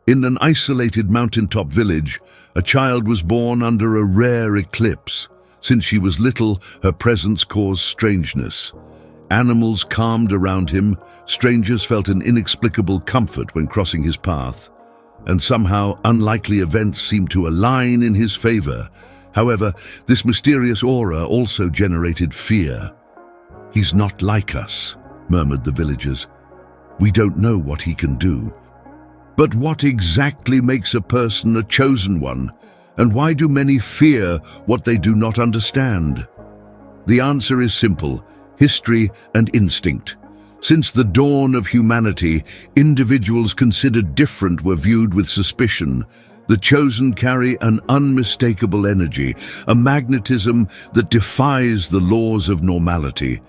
In an isolated mountaintop village, a child was born under a rare eclipse. Since she was little, her presence caused strangeness. Animals calmed around him, strangers felt an inexplicable comfort when crossing his path, and somehow unlikely events seemed to align in his favor. However, this mysterious aura also generated fear. "He's not like us," murmured the villagers. "We don't know what he can do." But what exactly makes a person a chosen one? And why do many fear what they do not understand? The answer is simple: history and instinct. Since the dawn of humanity, individuals considered different were viewed with suspicion. The chosen carry an unmistakable energy, a magnetism that defies the laws of normality.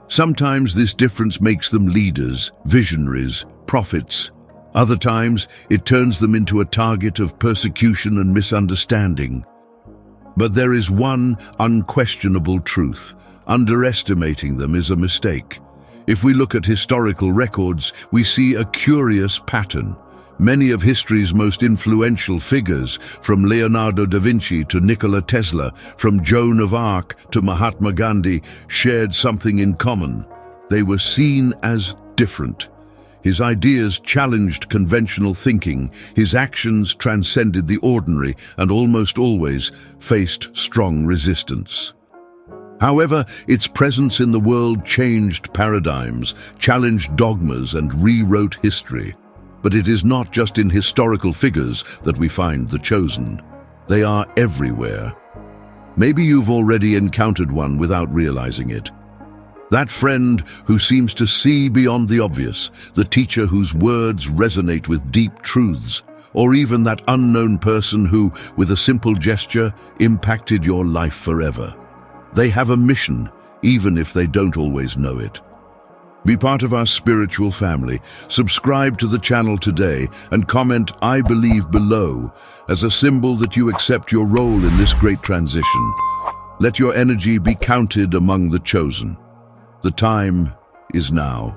Sometimes this difference makes them leaders, visionaries, prophets. Other times, it turns them into a target of persecution and misunderstanding. But there is one unquestionable truth: underestimating them is a mistake. If we look at historical records, we see a curious pattern. Many of history's most influential figures, from Leonardo da Vinci to Nikola Tesla, from Joan of Arc to Mahatma Gandhi, shared something in common. They were seen as different. His ideas challenged conventional thinking, his actions transcended the ordinary, and almost always faced strong resistance. However, its presence in the world changed paradigms, challenged dogmas, and rewrote history. But it is not just in historical figures that we find the chosen. They are everywhere. Maybe you've already encountered one without realizing it. That friend who seems to see beyond the obvious, the teacher whose words resonate with deep truths, or even that unknown person who, with a simple gesture, impacted your life forever. They have a mission, even if they don't always know it. Be part of our spiritual family. Subscribe to the channel today and comment "I believe" below as a symbol that you accept your role in this great transition. Let your energy be counted among the chosen. The time is now.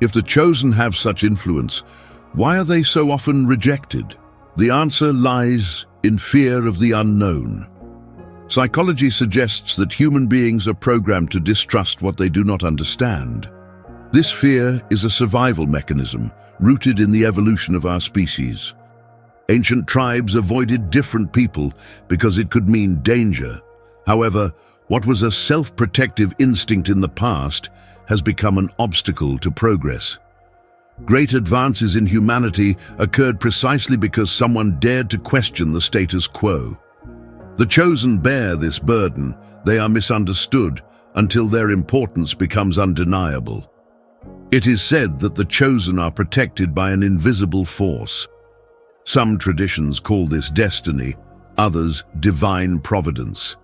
If the chosen have such influence, why are they so often rejected? The answer lies in fear of the unknown. Psychology suggests that human beings are programmed to distrust what they do not understand. This fear is a survival mechanism rooted in the evolution of our species. Ancient tribes avoided different people because it could mean danger. However, what was a self-protective instinct in the past has become an obstacle to progress. Great advances in humanity occurred precisely because someone dared to question the status quo. The chosen bear this burden. They are misunderstood until their importance becomes undeniable. It is said that the chosen are protected by an invisible force. Some traditions call this destiny, others divine providence.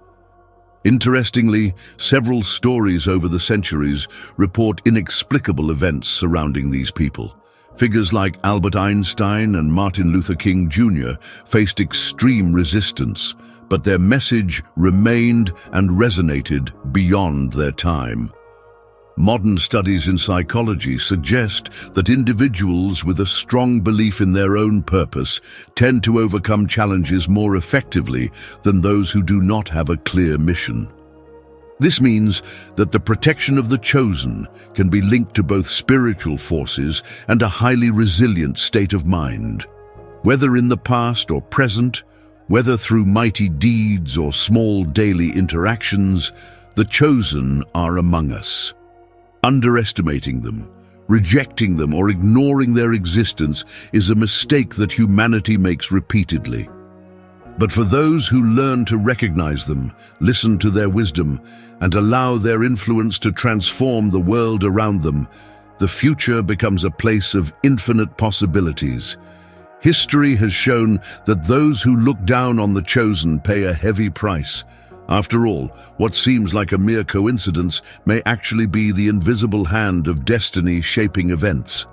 Interestingly, several stories over the centuries report inexplicable events surrounding these people. Figures like Albert Einstein and Martin Luther King Jr. faced extreme resistance, but their message remained and resonated beyond their time. Modern studies in psychology suggest that individuals with a strong belief in their own purpose tend to overcome challenges more effectively than those who do not have a clear mission. This means that the protection of the chosen can be linked to both spiritual forces and a highly resilient state of mind. Whether in the past or present, whether through mighty deeds or small daily interactions, the chosen are among us. Underestimating them, rejecting them, or ignoring their existence is a mistake that humanity makes repeatedly. But for those who learn to recognize them, listen to their wisdom, and allow their influence to transform the world around them, the future becomes a place of infinite possibilities. History has shown that those who look down on the chosen pay a heavy price. After all, what seems like a mere coincidence may actually be the invisible hand of destiny shaping events.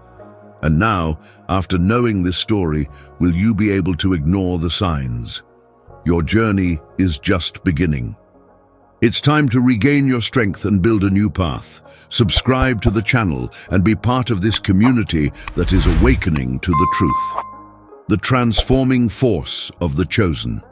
And now, after knowing this story, will you be able to ignore the signs? Your journey is just beginning. It's time to regain your strength and build a new path. Subscribe to the channel and be part of this community that is awakening to the truth. the transforming force of the chosen.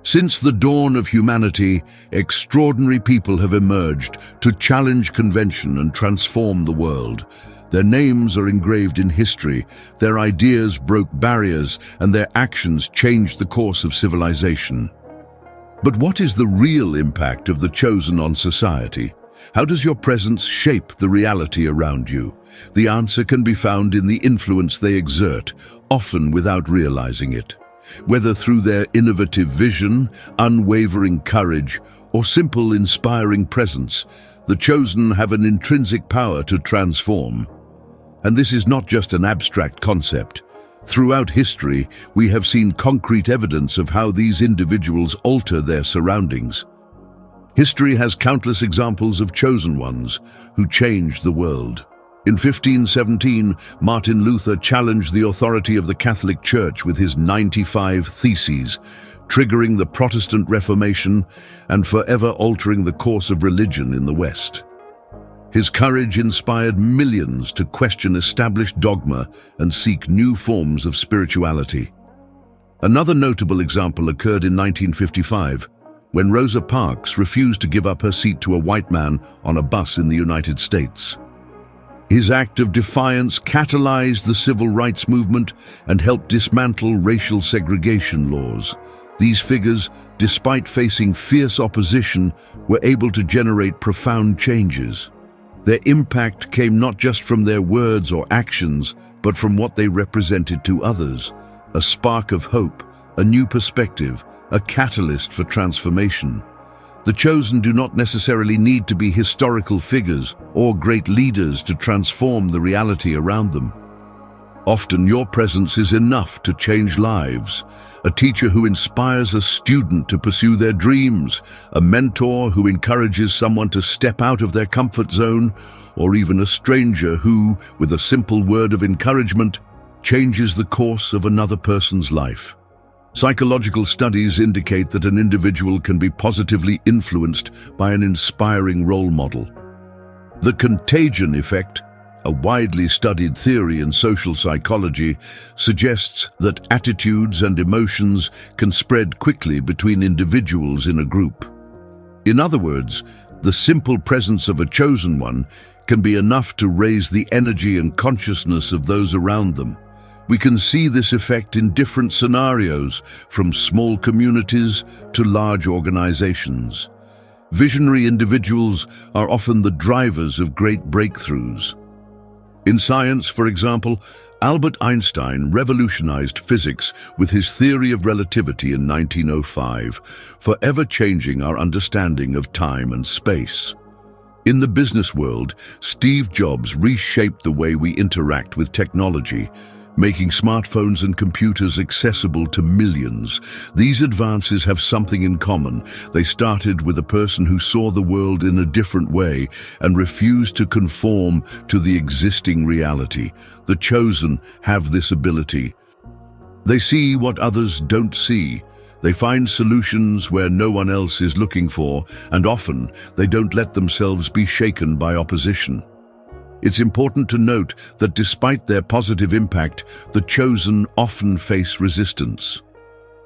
Since the dawn of humanity, extraordinary people have emerged to challenge convention and transform the world. Their names are engraved in history, their ideas broke barriers, and their actions changed the course of civilization. But what is the real impact of the chosen on society? How does your presence shape the reality around you? The answer can be found in the influence they exert, often without realizing it. Whether through their innovative vision, unwavering courage, or simple inspiring presence, the chosen have an intrinsic power to transform. And this is not just an abstract concept. Throughout history, we have seen concrete evidence of how these individuals alter their surroundings. History has countless examples of chosen ones who changed the world. In 1517, Martin Luther challenged the authority of the Catholic Church with his 95 Theses, triggering the Protestant Reformation and forever altering the course of religion in the West. His courage inspired millions to question established dogma and seek new forms of spirituality. Another notable example occurred in 1955, when Rosa Parks refused to give up her seat to a white man on a bus in the United States. His act of defiance catalyzed the civil rights movement and helped dismantle racial segregation laws. These figures, despite facing fierce opposition, were able to generate profound changes. Their impact came not just from their words or actions, but from what they represented to others: a spark of hope, a new perspective, a catalyst for transformation. The chosen do not necessarily need to be historical figures or great leaders to transform the reality around them. Often your presence is enough to change lives. A teacher who inspires a student to pursue their dreams, a mentor who encourages someone to step out of their comfort zone, or even a stranger who, with a simple word of encouragement, changes the course of another person's life. Psychological studies indicate that an individual can be positively influenced by an inspiring role model. The contagion effect, a widely studied theory in social psychology, suggests that attitudes and emotions can spread quickly between individuals in a group. In other words, the simple presence of a chosen one can be enough to raise the energy and consciousness of those around them. We can see this effect in different scenarios, from small communities to large organizations. Visionary individuals are often the drivers of great breakthroughs. In science, for example, Albert Einstein revolutionized physics with his theory of relativity in 1905, forever changing our understanding of time and space. In the business world, Steve Jobs reshaped the way we interact with technology, making smartphones and computers accessible to millions. These advances have something in common. They started with a person who saw the world in a different way and refused to conform to the existing reality. The chosen have this ability. They see what others don't see. They find solutions where no one else is looking for, and often they don't let themselves be shaken by opposition. It's important to note that despite their positive impact, the chosen often face resistance.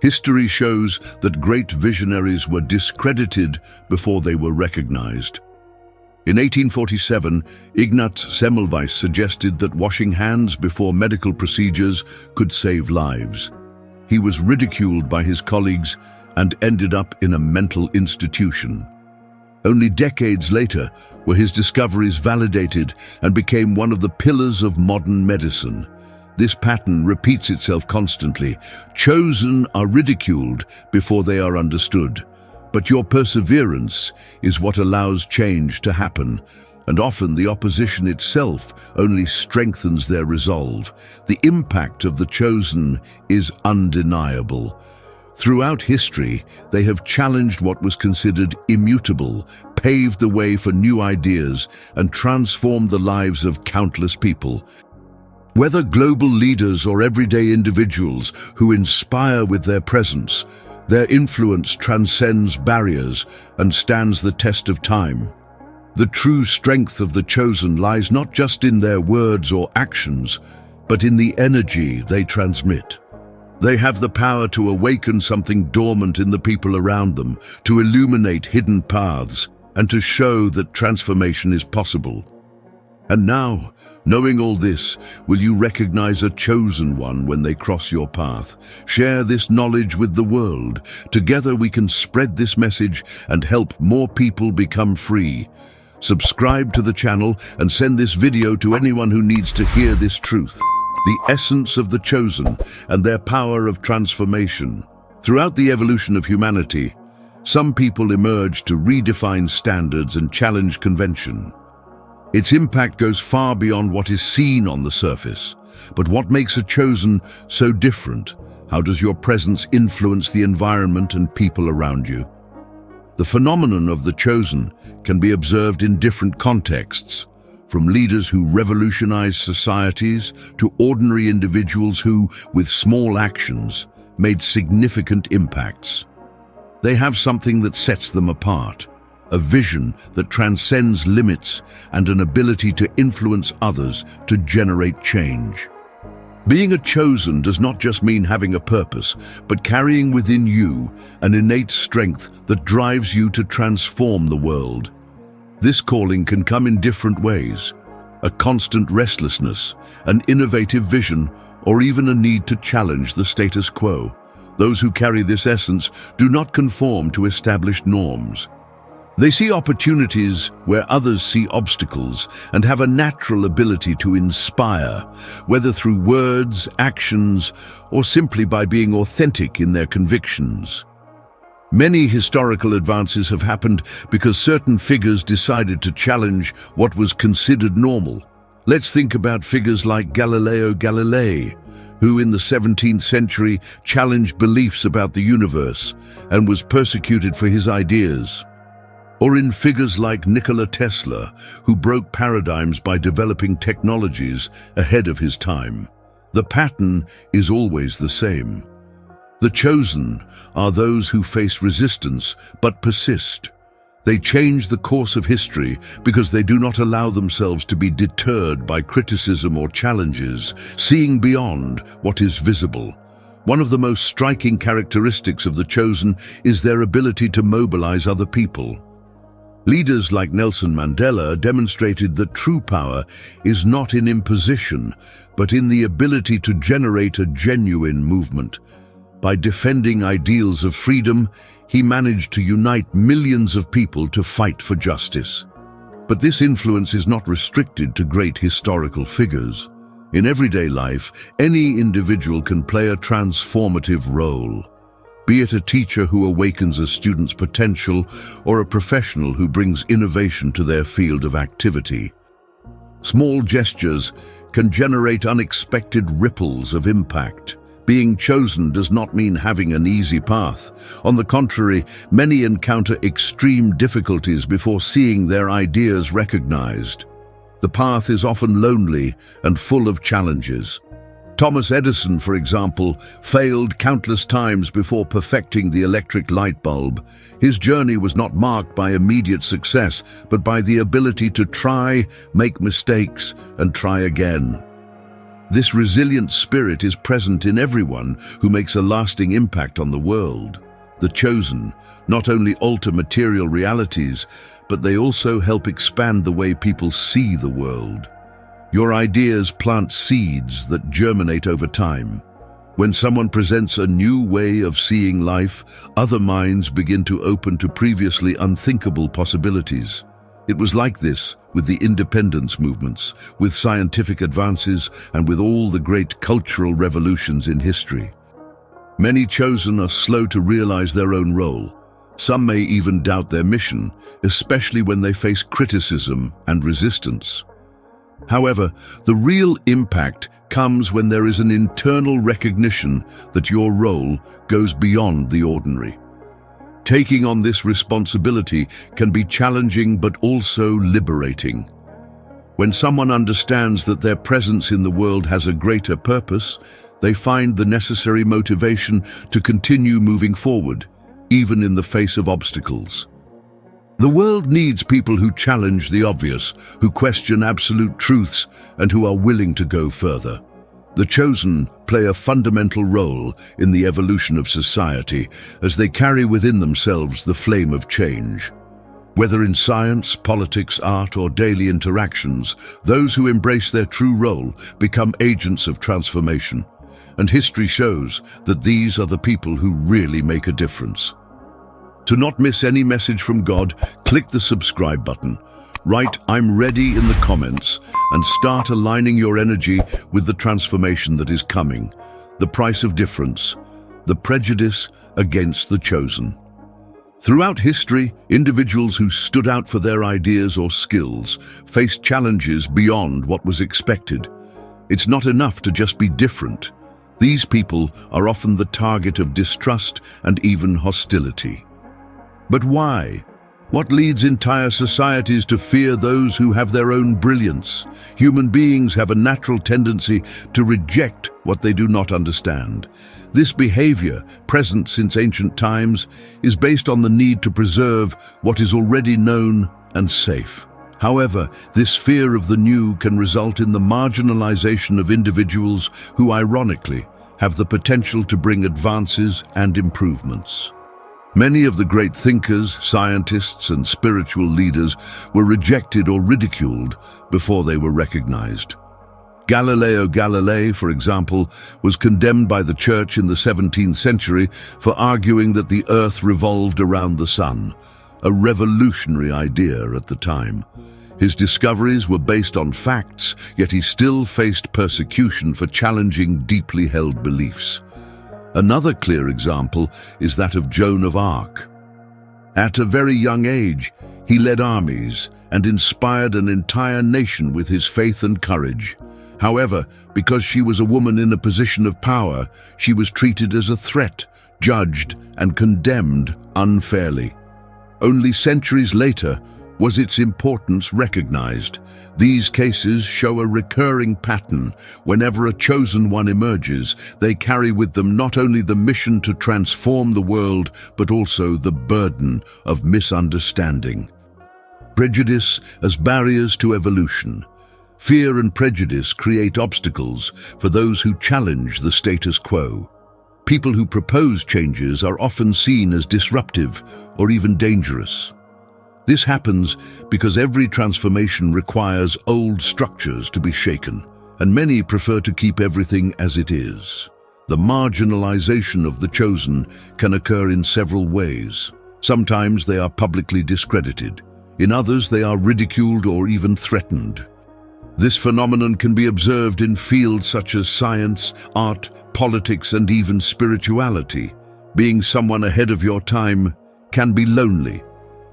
History shows that great visionaries were discredited before they were recognized. In 1847, Ignaz Semmelweis suggested that washing hands before medical procedures could save lives. He was ridiculed by his colleagues and ended up in a mental institution. Only decades later were his discoveries validated and became one of the pillars of modern medicine. This pattern repeats itself constantly. Chosen are ridiculed before they are understood. But your perseverance is what allows change to happen, and often the opposition itself only strengthens their resolve. The impact of the chosen is undeniable. Throughout history, they have challenged what was considered immutable, paved the way for new ideas, and transformed the lives of countless people. Whether global leaders or everyday individuals who inspire with their presence, their influence transcends barriers and stands the test of time. The true strength of the chosen lies not just in their words or actions, but in the energy they transmit. They have the power to awaken something dormant in the people around them, to illuminate hidden paths, and to show that transformation is possible. And now, knowing all this, will you recognize a chosen one when they cross your path? Share this knowledge with the world. Together we can spread this message and help more people become free. Subscribe to the channel and send this video to anyone who needs to hear this truth. The essence of the chosen and their power of transformation. Throughout the evolution of humanity, some people emerge to redefine standards and challenge convention. Its impact goes far beyond what is seen on the surface. But what makes a chosen so different? How does your presence influence the environment and people around you? The phenomenon of the chosen can be observed in different contexts, from leaders who revolutionize societies to ordinary individuals who, with small actions, made significant impacts. They have something that sets them apart, a vision that transcends limits and an ability to influence others to generate change. Being a chosen does not just mean having a purpose, but carrying within you an innate strength that drives you to transform the world. This calling can come in different ways: a constant restlessness, an innovative vision, or even a need to challenge the status quo. Those who carry this essence do not conform to established norms. They see opportunities where others see obstacles and have a natural ability to inspire, whether through words, actions, or simply by being authentic in their convictions. Many historical advances have happened because certain figures decided to challenge what was considered normal. Let's think about figures like Galileo Galilei, who in the 17th century challenged beliefs about the universe and was persecuted for his ideas. Or in figures like Nikola Tesla, who broke paradigms by developing technologies ahead of his time. The pattern is always the same. The chosen are those who face resistance but persist. They change the course of history because they do not allow themselves to be deterred by criticism or challenges, seeing beyond what is visible. One of the most striking characteristics of the chosen is their ability to mobilize other people. Leaders like Nelson Mandela demonstrated that true power is not in imposition, but in the ability to generate a genuine movement. By defending ideals of freedom, he managed to unite millions of people to fight for justice. But this influence is not restricted to great historical figures. In everyday life, any individual can play a transformative role. Be it a teacher who awakens a student's potential or a professional who brings innovation to their field of activity. Small gestures can generate unexpected ripples of impact. Being chosen does not mean having an easy path. On the contrary, many encounter extreme difficulties before seeing their ideas recognized. The path is often lonely and full of challenges. Thomas Edison, for example, failed countless times before perfecting the electric light bulb. His journey was not marked by immediate success, but by the ability to try, make mistakes, and try again. This resilient spirit is present in everyone who makes a lasting impact on the world. The chosen not only alter material realities, but they also help expand the way people see the world. Your ideas plant seeds that germinate over time. When someone presents a new way of seeing life, other minds begin to open to previously unthinkable possibilities. It was like this with the independence movements, with scientific advances, and with all the great cultural revolutions in history. Many chosen are slow to realize their own role. Some may even doubt their mission, especially when they face criticism and resistance. However, the real impact comes when there is an internal recognition that your role goes beyond the ordinary. Taking on this responsibility can be challenging but also liberating. When someone understands that their presence in the world has a greater purpose, they find the necessary motivation to continue moving forward, even in the face of obstacles. The world needs people who challenge the obvious, who question absolute truths, and who are willing to go further. The chosen play a fundamental role in the evolution of society as they carry within themselves the flame of change. Whether in science, politics, art, or daily interactions, those who embrace their true role become agents of transformation. And history shows that these are the people who really make a difference. To not miss any message from God, click the subscribe button. Write "I'm ready" in the comments and start aligning your energy with the transformation that is coming. The price of difference, the prejudice against the chosen. Throughout history, individuals who stood out for their ideas or skills faced challenges beyond what was expected. It's not enough to just be different. These people are often the target of distrust and even hostility. But why? What leads entire societies to fear those who have their own brilliance? Human beings have a natural tendency to reject what they do not understand. This behavior, present since ancient times, is based on the need to preserve what is already known and safe. However, this fear of the new can result in the marginalization of individuals who, ironically, have the potential to bring advances and improvements. Many of the great thinkers, scientists, and spiritual leaders were rejected or ridiculed before they were recognized. Galileo Galilei, for example, was condemned by the Church in the 17th century for arguing that the Earth revolved around the Sun, a revolutionary idea at the time. His discoveries were based on facts, yet he still faced persecution for challenging deeply held beliefs. Another clear example is that of Joan of Arc. At a very young age, he led armies and inspired an entire nation with his faith and courage. However, because she was a woman in a position of power, she was treated as a threat, judged, and condemned unfairly. Only centuries later was its importance recognized. These cases show a recurring pattern. Whenever a chosen one emerges, they carry with them not only the mission to transform the world, but also the burden of misunderstanding. Prejudice as barriers to evolution. Fear and prejudice create obstacles for those who challenge the status quo. People who propose changes are often seen as disruptive or even dangerous. This happens because every transformation requires old structures to be shaken, and many prefer to keep everything as it is. The marginalization of the chosen can occur in several ways. Sometimes they are publicly discredited. In others, they are ridiculed or even threatened. This phenomenon can be observed in fields such as science, art, politics, and even spirituality. Being someone ahead of your time can be lonely.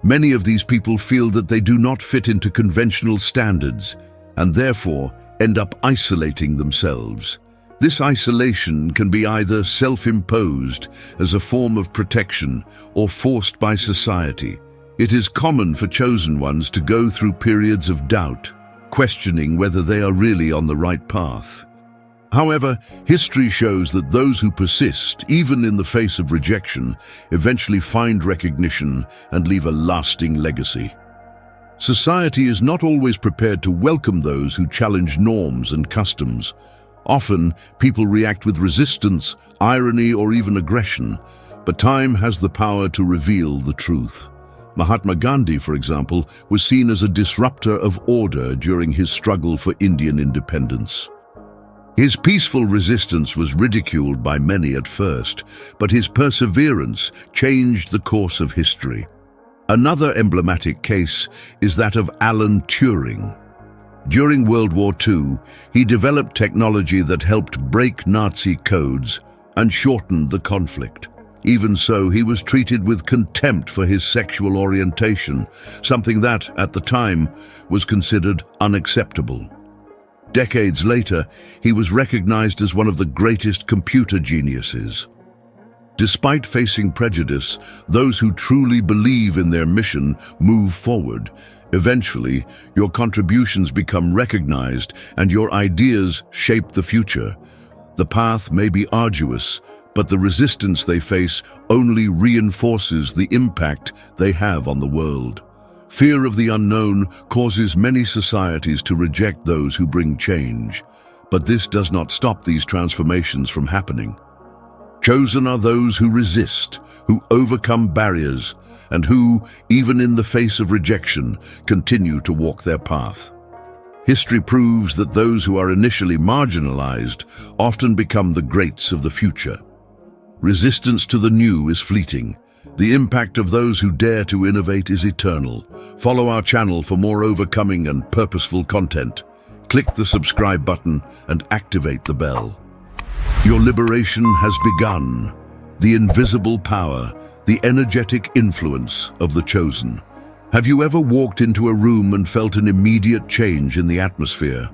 Many of these people feel that they do not fit into conventional standards and therefore end up isolating themselves. This isolation can be either self-imposed as a form of protection or forced by society. It is common for chosen ones to go through periods of doubt, questioning whether they are really on the right path. However, history shows that those who persist, even in the face of rejection, eventually find recognition and leave a lasting legacy. Society is not always prepared to welcome those who challenge norms and customs. Often, people react with resistance, irony, or even aggression, but time has the power to reveal the truth. Mahatma Gandhi, for example, was seen as a disruptor of order during his struggle for Indian independence. His peaceful resistance was ridiculed by many at first, but his perseverance changed the course of history. Another emblematic case is that of Alan Turing. During World War II, he developed technology that helped break Nazi codes and shortened the conflict. Even so, he was treated with contempt for his sexual orientation, something that, at the time, was considered unacceptable. Decades later, he was recognized as one of the greatest computer geniuses. Despite facing prejudice, those who truly believe in their mission move forward. Eventually, your contributions become recognized and your ideas shape the future. The path may be arduous, but the resistance they face only reinforces the impact they have on the world. Fear of the unknown causes many societies to reject those who bring change. But this does not stop these transformations from happening. Chosen are those who resist, who overcome barriers, and who, even in the face of rejection, continue to walk their path. History proves that those who are initially marginalized often become the greats of the future. Resistance to the new is fleeting. The impact of those who dare to innovate is eternal. Follow our channel for more overcoming and purposeful content. Click the subscribe button and activate the bell. Your liberation has begun. The invisible power, the energetic influence of the chosen. Have you ever walked into a room and felt an immediate change in the atmosphere?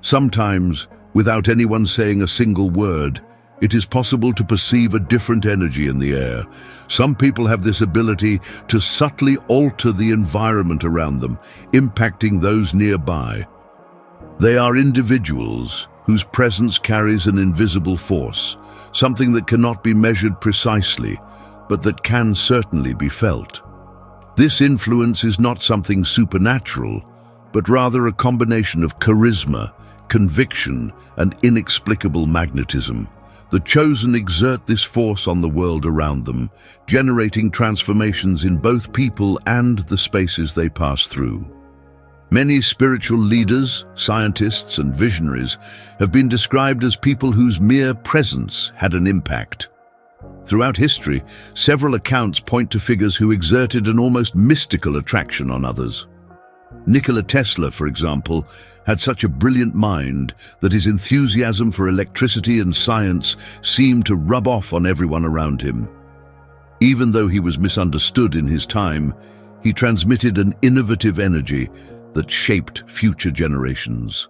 Sometimes, without anyone saying a single word, it is possible to perceive a different energy in the air. Some people have this ability to subtly alter the environment around them, impacting those nearby. They are individuals whose presence carries an invisible force, something that cannot be measured precisely, but that can certainly be felt. This influence is not something supernatural, but rather a combination of charisma, conviction, and inexplicable magnetism. The chosen exert this force on the world around them, generating transformations in both people and the spaces they pass through. Many spiritual leaders, scientists, and visionaries have been described as people whose mere presence had an impact. Throughout history, several accounts point to figures who exerted an almost mystical attraction on others. Nikola Tesla, for example, had such a brilliant mind that his enthusiasm for electricity and science seemed to rub off on everyone around him. Even though he was misunderstood in his time, he transmitted an innovative energy that shaped future generations.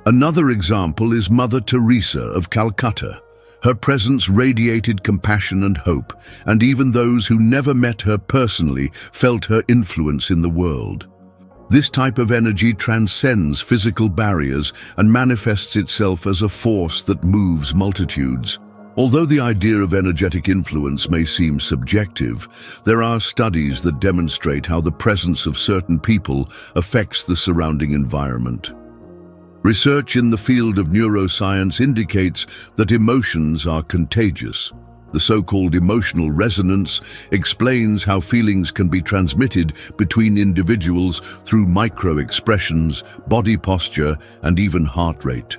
Another example is Mother Teresa of Calcutta. Her presence radiated compassion and hope, and even those who never met her personally felt her influence in the world. This type of energy transcends physical barriers and manifests itself as a force that moves multitudes. Although the idea of energetic influence may seem subjective, there are studies that demonstrate how the presence of certain people affects the surrounding environment. Research in the field of neuroscience indicates that emotions are contagious. The so-called emotional resonance explains how feelings can be transmitted between individuals through micro-expressions, body posture, and even heart rate.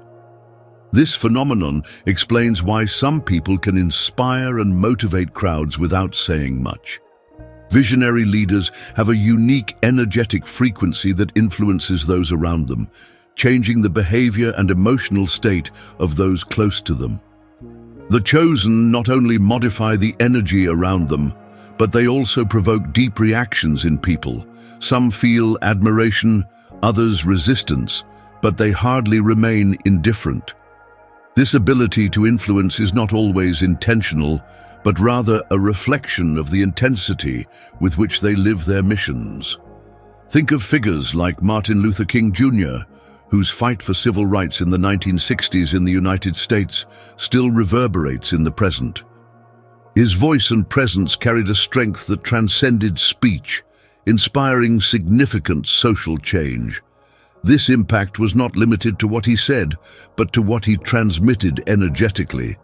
This phenomenon explains why some people can inspire and motivate crowds without saying much. Visionary leaders have a unique energetic frequency that influences those around them, changing the behavior and emotional state of those close to them. The chosen not only modify the energy around them, but they also provoke deep reactions in people. Some feel admiration, others resistance, but they hardly remain indifferent. This ability to influence is not always intentional, but rather a reflection of the intensity with which they live their missions. Think of figures like Martin Luther King Jr., whose fight for civil rights in the 1960s in the United States still reverberates in the present. His voice and presence carried a strength that transcended speech, inspiring significant social change. This impact was not limited to what he said, but to what he transmitted energetically.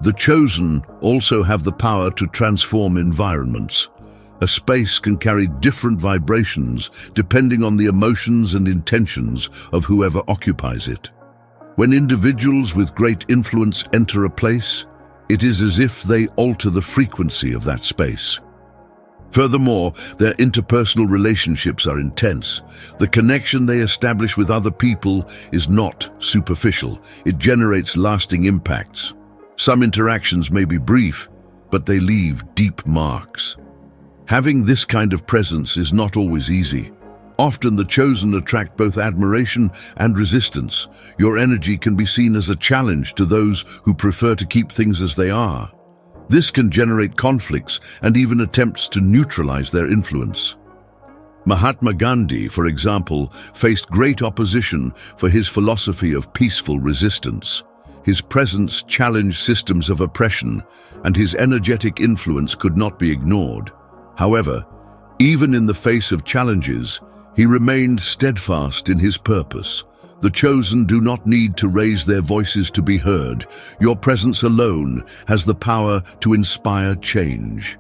The chosen also have the power to transform environments. A space can carry different vibrations depending on the emotions and intentions of whoever occupies it. When individuals with great influence enter a place, it is as if they alter the frequency of that space. Furthermore, their interpersonal relationships are intense. The connection they establish with other people is not superficial. It generates lasting impacts. Some interactions may be brief, but they leave deep marks. Having this kind of presence is not always easy. Often the chosen attract both admiration and resistance. Your energy can be seen as a challenge to those who prefer to keep things as they are. This can generate conflicts and even attempts to neutralize their influence. Mahatma Gandhi, for example, faced great opposition for his philosophy of peaceful resistance. His presence challenged systems of oppression, and his energetic influence could not be ignored. However, even in the face of challenges, he remained steadfast in his purpose. The chosen do not need to raise their voices to be heard. Your presence alone has the power to inspire change.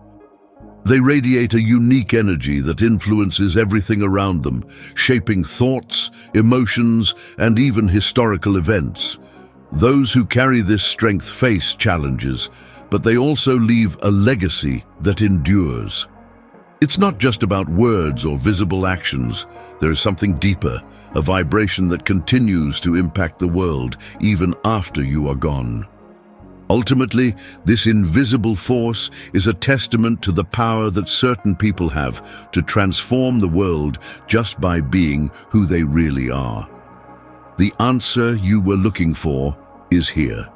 They radiate a unique energy that influences everything around them, shaping thoughts, emotions, and even historical events. Those who carry this strength face challenges, but they also leave a legacy that endures. It's not just about words or visible actions. There is something deeper, a vibration that continues to impact the world even after you are gone. Ultimately, this invisible force is a testament to the power that certain people have to transform the world just by being who they really are. The answer you were looking for is here.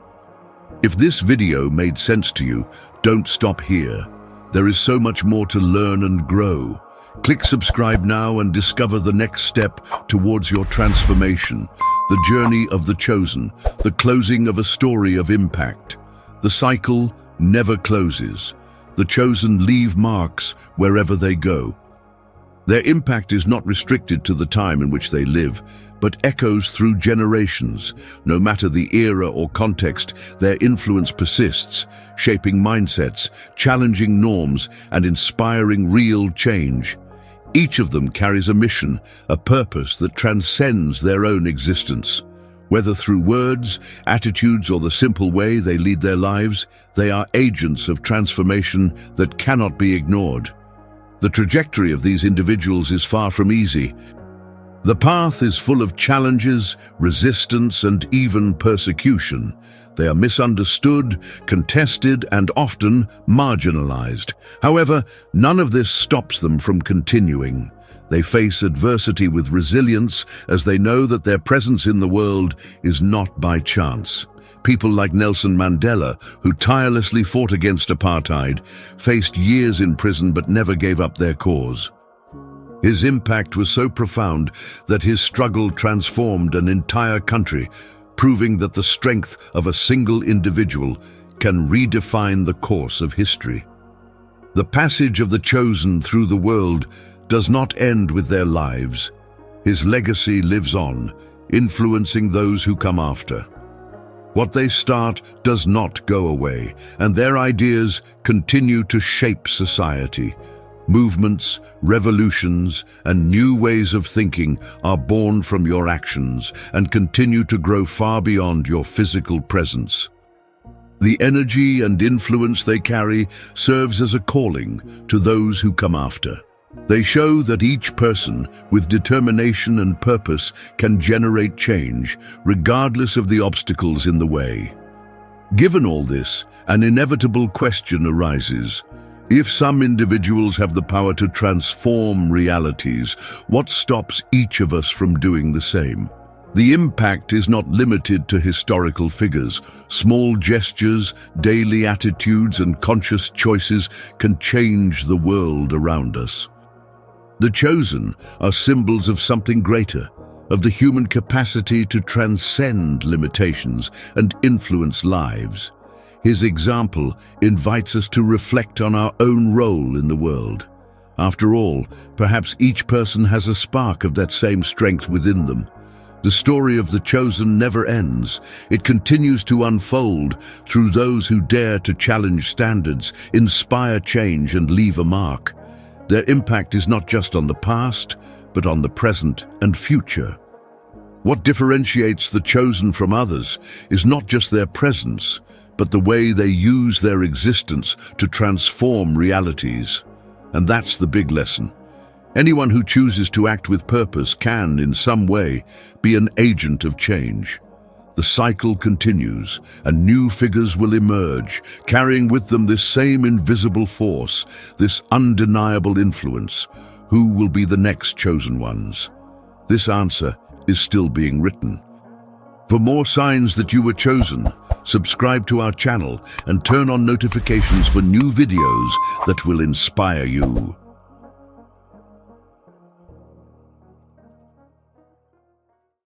If this video made sense to you, don't stop here. There is so much more to learn and grow. Click subscribe now and discover the next step towards your transformation. The journey of the chosen, the closing of a story of impact. The cycle never closes. The chosen leave marks wherever they go. Their impact is not restricted to the time in which they live, but echoes through generations. No matter the era or context, their influence persists, shaping mindsets, challenging norms, and inspiring real change. Each of them carries a mission, a purpose that transcends their own existence. Whether through words, attitudes, or the simple way they lead their lives, they are agents of transformation that cannot be ignored. The trajectory of these individuals is far from easy. The path is full of challenges, resistance, and even persecution. They are misunderstood, contested, and often marginalized. However, none of this stops them from continuing. They face adversity with resilience as they know that their presence in the world is not by chance. People like Nelson Mandela, who tirelessly fought against apartheid, faced years in prison but never gave up their cause. His impact was so profound that his struggle transformed an entire country, proving that the strength of a single individual can redefine the course of history. The passage of the chosen through the world does not end with their lives. His legacy lives on, influencing those who come after. What they start does not go away, and their ideas continue to shape society. Movements, revolutions, and new ways of thinking are born from your actions and continue to grow far beyond your physical presence. The energy and influence they carry serves as a calling to those who come after. They show that each person with determination and purpose can generate change, regardless of the obstacles in the way. Given all this, an inevitable question arises. If some individuals have the power to transform realities, what stops each of us from doing the same? The impact is not limited to historical figures. Small gestures, daily attitudes, and conscious choices can change the world around us. The chosen are symbols of something greater, of the human capacity to transcend limitations and influence lives. His example invites us to reflect on our own role in the world. After all, perhaps each person has a spark of that same strength within them. The story of the chosen never ends. It continues to unfold through those who dare to challenge standards, inspire change, and leave a mark. Their impact is not just on the past, but on the present and future. What differentiates the chosen from others is not just their presence, but the way they use their existence to transform realities. And that's the big lesson. Anyone who chooses to act with purpose can, in some way, be an agent of change. The cycle continues, and new figures will emerge, carrying with them this same invisible force, this undeniable influence. Who will be the next chosen ones? This answer is still being written. For more signs that you were chosen, subscribe to our channel and turn on notifications for new videos that will inspire you.